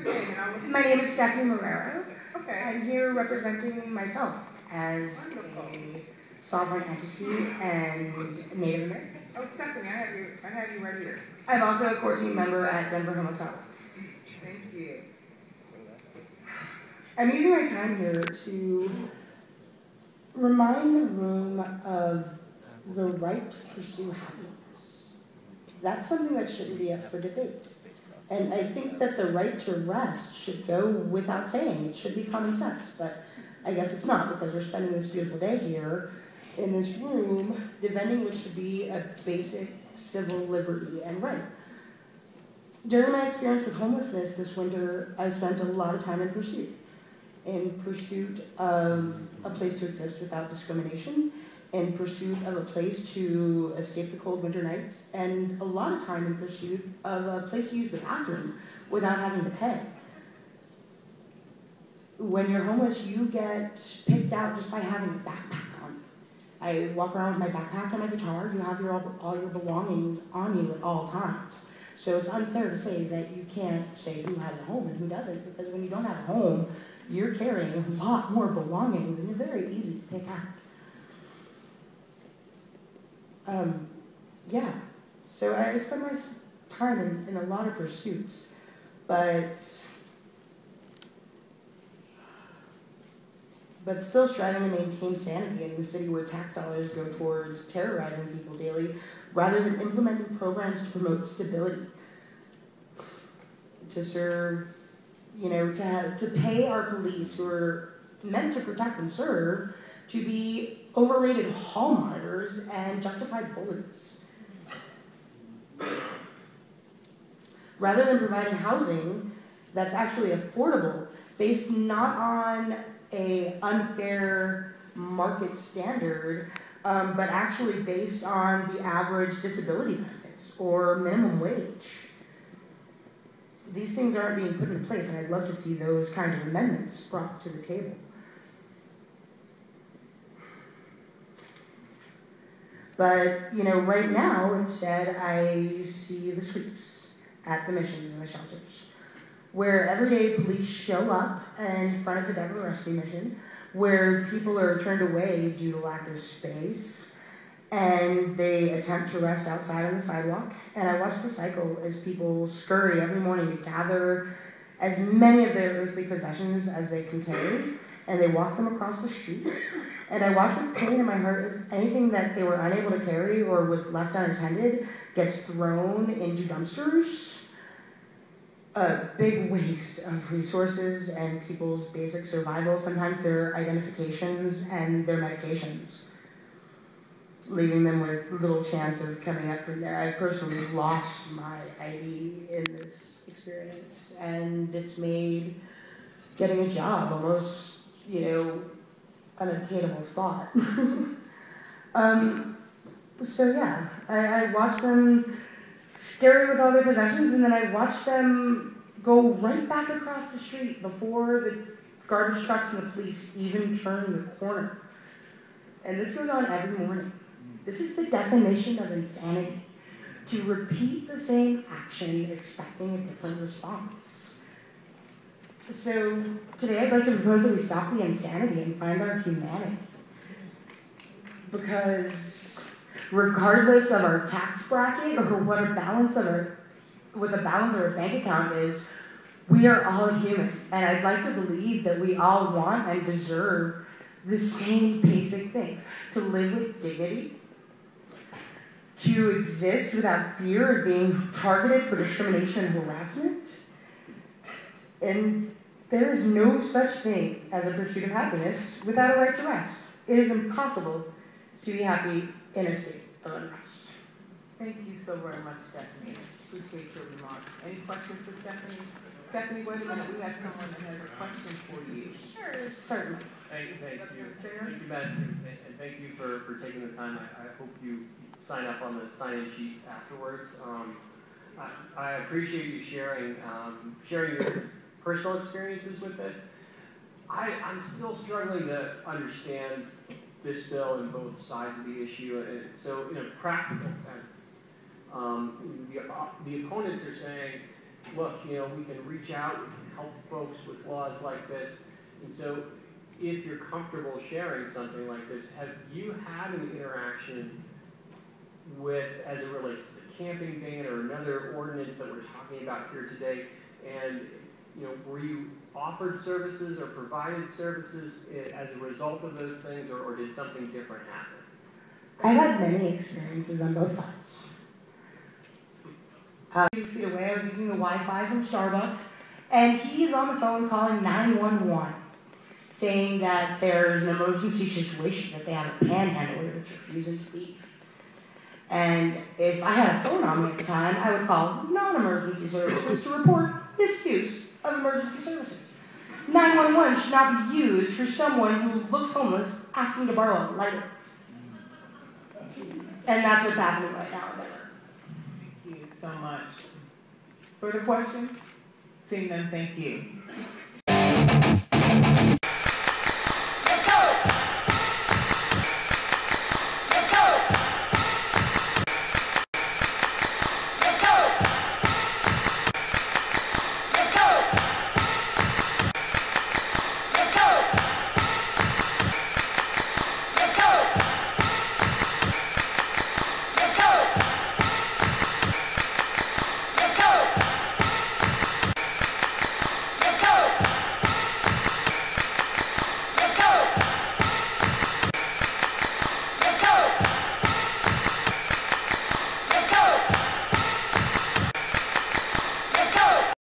your name? My name is Stephanie Marrero. Okay. I'm here representing myself as a sovereign entity and Native American. Oh, Stephanie, I have you right here. I'm also a core team member at Denver Homosexual. Thank you. I'm using my time here to remind the room of the right to pursue happiness. That's something that shouldn't be up for debate. And I think that the right to rest should go without saying. It should be common sense, but I guess it's not, because we're spending this beautiful day here in this room defending what should be a basic civil liberty and right. During my experience with homelessness this winter, I spent a lot of time in pursuit of a place to exist without discrimination, in pursuit of a place to escape the cold winter nights, and a lot of time in pursuit of a place to use the bathroom without having to pay. When you're homeless, you get picked out just by having a backpack on. I walk around with my backpack and my guitar. You have all your belongings on you at all times. So it's unfair to say that you can't say who has a home and who doesn't, because when you don't have a home, you're carrying a lot more belongings, and you're very easy to pick out. Yeah, so I spend my time in a lot of pursuits, but still striving to maintain sanity in a city where tax dollars go towards terrorizing people daily rather than implementing programs to promote stability, to serve, to pay our police, who are meant to protect and serve, to be overrated hall monitors and justified bullies. Rather than providing housing that's actually affordable, based not on an unfair market standard, but actually based on the average disability benefits or minimum wage. These things aren't being put into place, and I'd love to see those kind of amendments brought to the table. But, right now, instead, I see the sweeps at the missions and the shelters, where everyday police show up in front of the Denver Rescue Mission, where people are turned away due to lack of space, and they attempt to rest outside on the sidewalk. And I watch the cycle as people scurry every morning to gather as many of their earthly possessions as they can carry, and they walk them across the street. And I watch with pain in my heart as anything that they were unable to carry or was left unattended gets thrown into dumpsters. A big waste of resources and people's basic survival, sometimes their identifications and their medications, leaving them with little chance of coming up from there. I personally lost my ID in this experience, and it's made getting a job almost, unattainable thought. So yeah, I watched them scary with all their possessions, and then I watched them go right back across the street before the garbage trucks and the police even turn the corner. And this goes on every morning. This is the definition of insanity, to repeat the same action expecting a different response. So today I'd like to propose that we stop the insanity and find our humanity. Because regardless of our tax bracket or what the balance of our bank account is, we are all human. And I'd like to believe that we all want and deserve the same basic things: to live with dignity, to exist without fear of being targeted for discrimination and harassment. And there is no such thing as a pursuit of happiness without a right to rest. It is impossible to be happy in a state of unrest. Thank you so very much, Stephanie. Appreciate your remarks. Any questions for Stephanie? Stephanie, wait a minute. We have someone that has a question for you. Sure, certainly. Thank you, Madam Chair, and thank you for taking the time. I hope you sign up on the sign-in sheet afterwards. I appreciate you sharing your personal experiences with this. I'm still struggling to understand this bill and both sides of the issue. So in a practical sense, the opponents are saying look, you know, we can reach out, we can help folks with laws like this. And so if you're comfortable sharing something like this, have you had an interaction with, as it relates to the camping ban or another ordinance that we're talking about here today? And, you know, were you offered services or provided services as a result of those things, or did something different happen? I've had many experiences on both sides. A few feet away, I was using the Wi-Fi from Starbucks, and he's on the phone calling 911, saying that there's an emergency situation, that they have a panhandler that's refusing to leave. And if I had a phone on me at the time, I would call non-emergency services to report misuse of emergency services. 911 should not be used for someone who looks homeless asking to borrow a lighter. And that's what's happening right now in Denver. Thank you so much. Further questions? Seeing none, thank you.